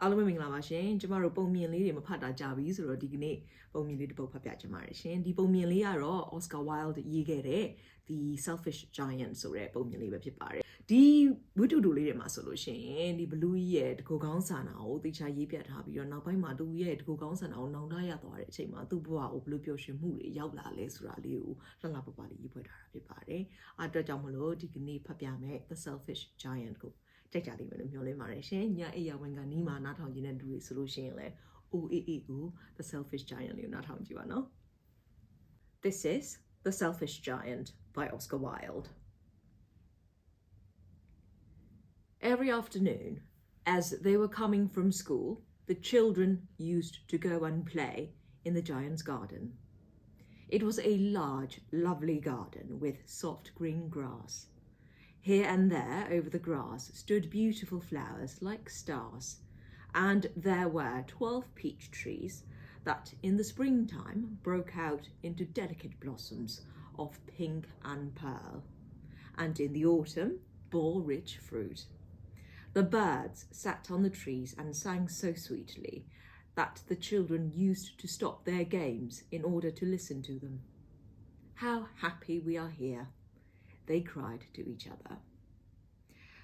အားလုံးပဲမင်္ဂလာပါရှင်ကျမတို့ပုံမြင်လေးတွေမဖတ်တာကြာပြီဆိုတော့ဒီကနေ့ပုံမြင်လေးတစ်ပုဒ်ဖတ်ပြချင်ပါတယ်ရှင်ဒီပုံမြင်လေးကတော့ Oscar Wilde ရေးခဲ့တဲ့ The Selfish Giant ဆိုတဲ့ပုံမြင်လေးပဲဖြစ်ပါတယ်ဒီဝတ္ထုတူလေးတွေမှာဆိုလို့ရှိရင်ဒီ Blue ရဲ့တကူကောင်းဆန္ဒကိုတေချာရေးပြထားပြီးတော့နောက်ပိုင်းမှာသူရဲ့တကူကောင်းဆန္ဒကိုနောင်တရသွားတဲ့အချိန်မှာသူ့ဘဝကိုဘယ်လိုပျော်ရွှင်မှုတွေရောက်လာလဲဆိုတာလေးကိုလှလှပပလေးရေးဖွဲ့ထားတာဖြစ်ပါတယ်အဲ့အတွက်ကြောင့်မလို့ဒီကနေ့ဖတ်ပြမယ် The Selfish Giant ကိုကြိုက်ကြလိမ့်မယ်လို့မျှော်လင့်ပါတယ်ရှင်ညအိယာဝင်ကနီးမှာနားထောင်ကြည့်တဲ့လူတွေဆိုလို့ရှိရင်လည်း OAA ကို The Selfish Giant လေးကိုနားထောင်ကြည့်ပါနော် This is The Selfish Giant by Oscar Wilde. Every afternoon, as they were coming from school, the children used to go and play in the giant's garden. It was a large, lovely garden with soft green grass. Here and there over the grass stood beautiful flowers like stars, and there were 12 peach trees that in the springtime broke out into delicate blossoms of pink and pearl, and in the autumn bore rich fruit. The birds sat on the trees and sang so sweetly that the children used to stop their games in order to listen to them. How happy we are here, they cried to each other.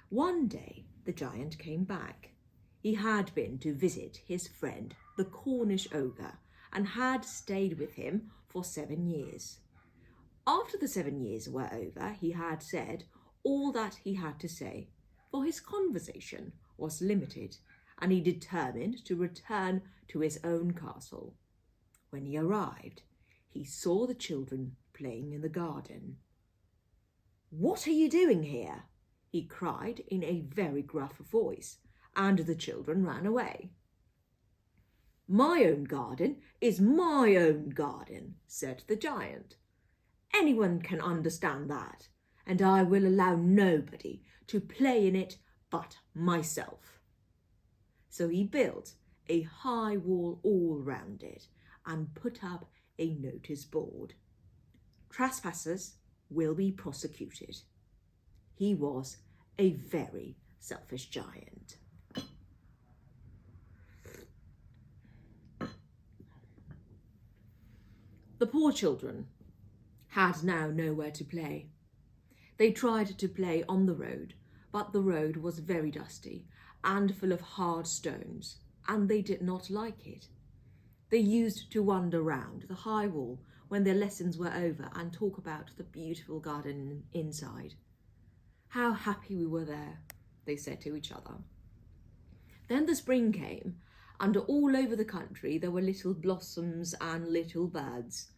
One day the giant came back. He had been to visit his friend, the Cornish ogre, and had stayed with him for 7 years. After the 7 years were over, he had said all that he had to say, for his conversation was limited, and he determined to return to his own castle. When he arrived, he saw the children playing in the garden. "What are you doing here?" he cried in a very gruff voice, and the children ran away. "My own garden is my own garden," said the giant. "Anyone can understand that, and I will allow nobody to play in it but myself." So he built a high wall all round it and put up a notice board. "Trespassers will be prosecuted." He was a very selfish giant. The poor children had now nowhere to play. They tried to play on the road, but the road was very dusty and full of hard stones, and they did not like it. They used to wander round the high wall when their lessons were over and talk about the beautiful garden inside. How happy we were there, they said to each other. Then the spring came, and all over the country there were little blossoms and little birds.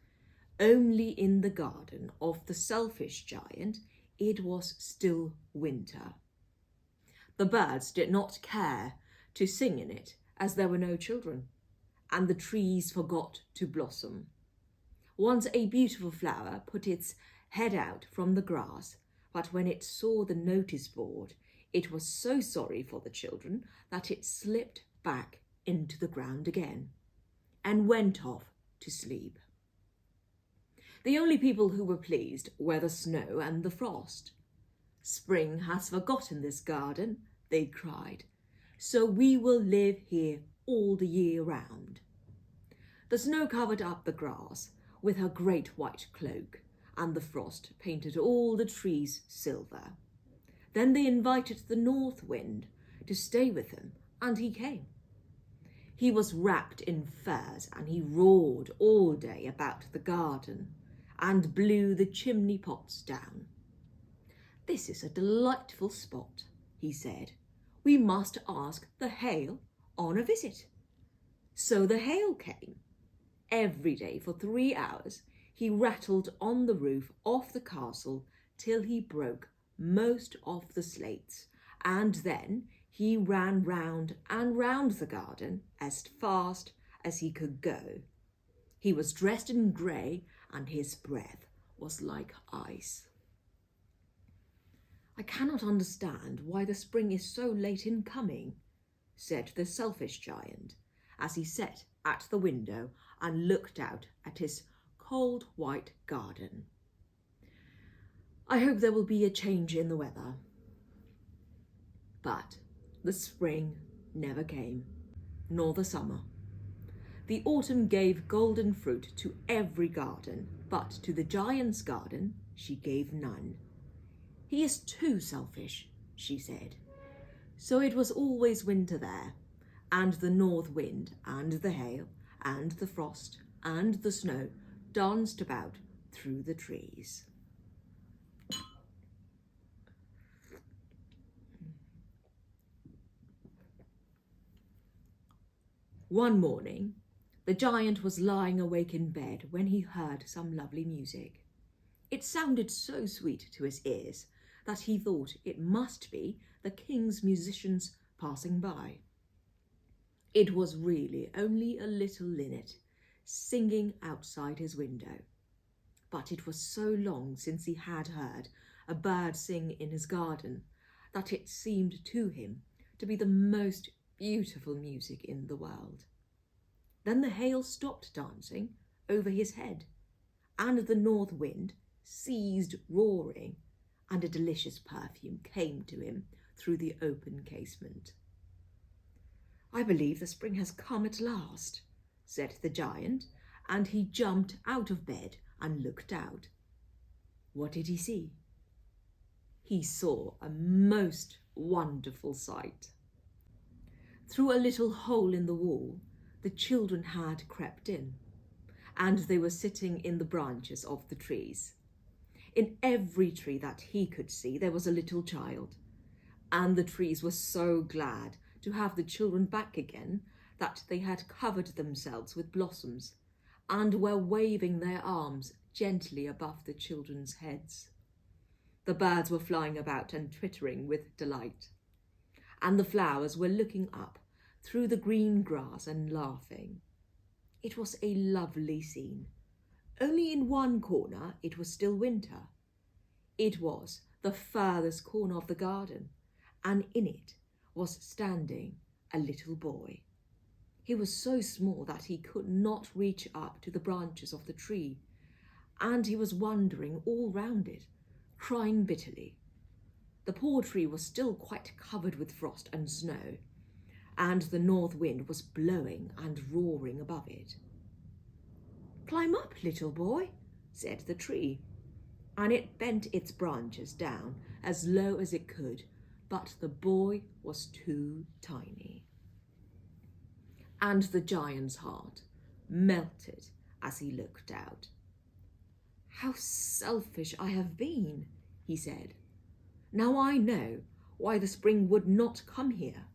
Only in the garden of the selfish giant it was still winter. The birds did not care to sing in it, as there were no children, and the trees forgot to blossom. Once a beautiful flower put its head out from the grass, but when it saw the notice board, it was so sorry for the children that it slipped back into the ground again and went off to sleep. The only people who were pleased were the snow and the frost. "Spring has forgotten this garden," they cried, "so we will live here all the year round." The snow covered up the grass with her great white cloak, and the frost painted all the trees silver. Then they invited the north wind to stay with them, and he came. He was wrapped in furs, and he roared all day about the garden and blew the chimney pots down. "This is a delightful spot," he said. "We must ask the hail on a visit." So the hail came. Every day for 3 hours he rattled on the roof of the castle till he broke most of the slates, and then he ran round and round the garden as fast as he could go. He was dressed in grey, and his breath was like ice. "I cannot understand why the spring is so late in coming," said the selfish giant, as he sat at the window and looked out at his cold white garden. "I hope there will be a change in the weather." But the spring never came. nor the summer. The autumn gave golden fruit to every garden, but to the giant's garden she gave none. "He is too selfish," she said. So it was always winter there, and the north wind and the hail and the frost and the snow danced about through the trees. One morning, the giant was lying awake in bed when he heard some lovely music. It sounded so sweet to his ears that he thought it must be the king's musicians passing by. It was really only a little linnet singing outside his window. But it was so long since he had heard a bird sing in his garden that it seemed to him to be the most beautiful music in the world. Then the hail stopped dancing over his head, and the north wind ceased roaring, and a delicious perfume came to him through the open casement. "I believe the spring has come at last," said the giant, and he jumped out of bed and looked out. What did he see? He saw a most wonderful sight. Through a little hole in the wall, the children had crept in, and they were sitting in the branches of the trees. In every tree that he could see, there was a little child, and the trees were so glad to have the children back again that they had covered themselves with blossoms and were waving their arms gently above the children's heads. The birds were flying about and twittering with delight, and the flowers were looking up through the green grass and laughing. It was a lovely scene. Only in one corner it was still winter. It was the furthest corner of the garden, and in it was standing a little boy. He was so small that he could not reach up to the branches of the tree, and he was wandering all round it, crying bitterly. The poor tree was still quite covered with frost and snow, and the north wind was blowing and roaring above it. "Climb up, little boy," said the tree, and it bent its branches down as low as it could, but the boy was too tiny. And the giant's heart melted as he looked out. "How selfish I have been," he said. "Now I know why the spring would not come here.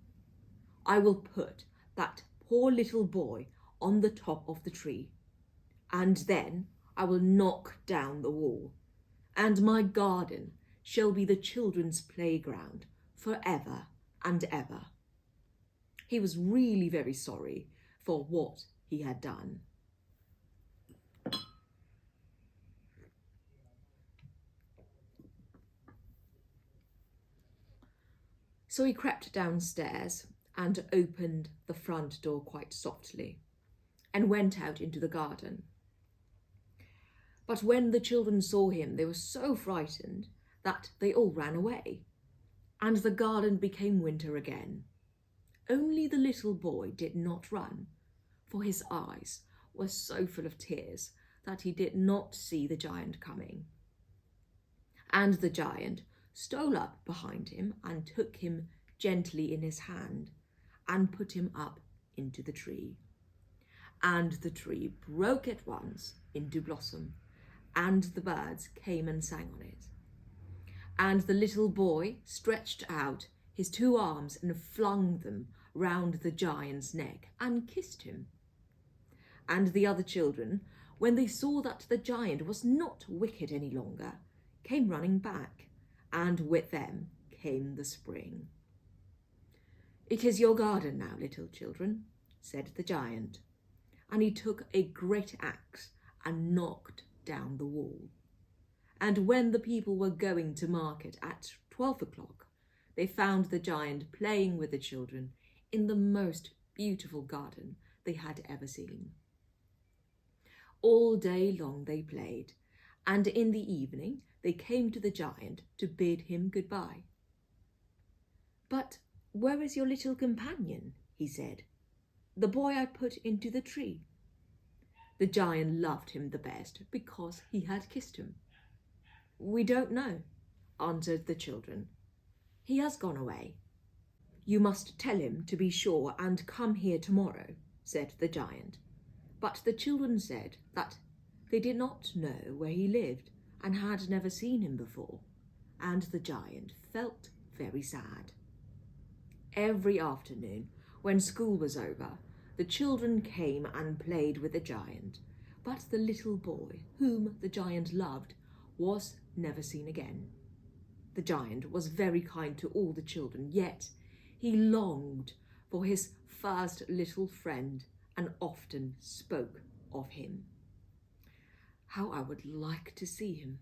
I will put that poor little boy on the top of the tree, and then I will knock down the wall, and my garden shall be the children's playground forever and ever." He was really very sorry for what he had done. So he crept downstairs and opened the front door quite softly and went out into the garden. But when the children saw him, they were so frightened that they all ran away, and the garden became winter again. Only the little boy did not run, for his eyes were so full of tears that he did not see the giant coming. And the giant stole up behind him and took him gently in his hand and put him up into the tree. And the tree broke at once into blossom, and the birds came and sang on it. And the little boy stretched out his two arms and flung them round the giant's neck and kissed him. And the other children, when they saw that the giant was not wicked any longer, came running back, and with them came the spring. "It is your garden now, little children," said the giant, and he took a great axe and knocked down the wall. And when the people were going to market at 12 o'clock, they found the giant playing with the children in the most beautiful garden they had ever seen. All day long they played, and in the evening they came to the giant to bid him goodbye. "But where is your little companion?" he said. "The boy I put into the tree." The giant loved him the best because he had kissed him. "We don't know," answered the children. "He has gone away." "You must tell him to be sure and come here tomorrow," said the giant. But the children said that they did not know where he lived and had never seen him before, and the giant felt very sad. Every afternoon, when school was over, the children came and played with the giant, but the little boy, whom the giant loved, was never seen again. The giant was very kind to all the children, yet he longed for his first little friend and often spoke of him. "How I would like to see him,"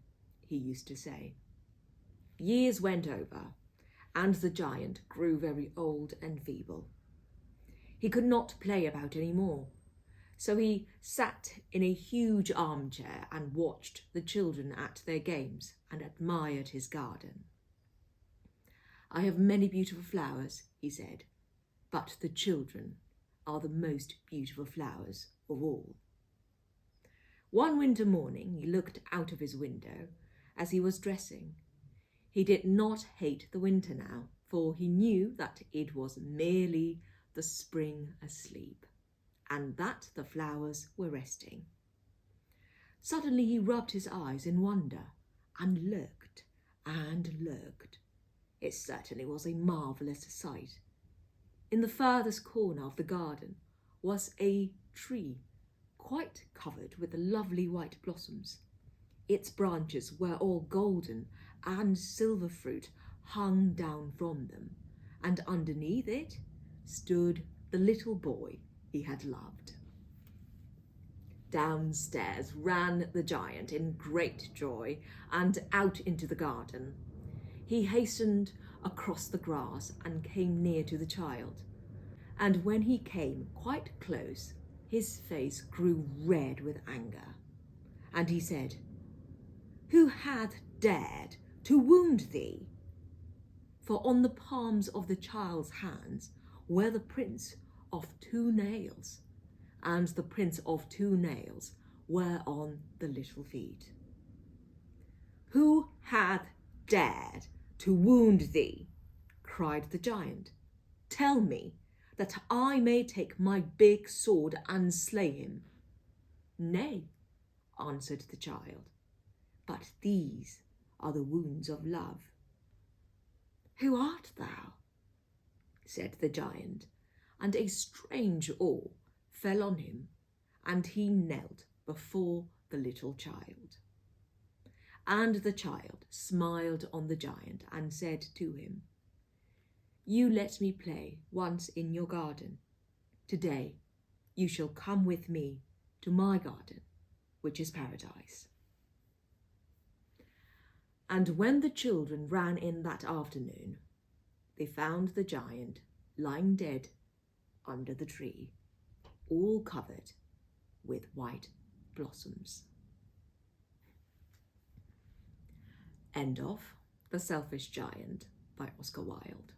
he used to say. Years went over, and the giant grew very old and feeble. He could not play about any more, so he sat in a huge armchair and watched the children at their games and admired his garden. "I have many beautiful flowers," he said, "but the children are the most beautiful flowers of all." One winter morning he looked out of his window as he was dressing. He did not hate the winter now, for he knew that it was merely the spring asleep, and that the flowers were resting. Suddenly he rubbed his eyes in wonder and looked and looked. It certainly was a marvellous sight. In the furthest corner of the garden was a tree quite covered with lovely white blossoms. Its branches were all golden, and silver fruit hung down from them, and underneath it stood the little boy he had loved. Downstairs ran the giant in great joy and out into the garden. He hastened across the grass and came near to the child. And when he came quite close, his face grew red with anger. And he said, "Who hath dared to wound thee?" For on the palms of the child's hands were the prints of 2 nails, and the prints of 2 nails were on the little feet. "Who hath dared to wound thee?" cried the giant. "Tell me, that I may take my big sword and slay him." "Nay," answered the child, "but these are the wounds of love." "Who art thou?" said the giant, and a strange awe fell on him, and he knelt before the little child. And the child smiled on the giant and said to him, "You let me play once in your garden. Today you shall come with me to my garden, which is paradise." And when the children ran in that afternoon, they found the giant lying dead under the tree, all covered with white blossoms. End of The Selfish Giant by Oscar Wilde.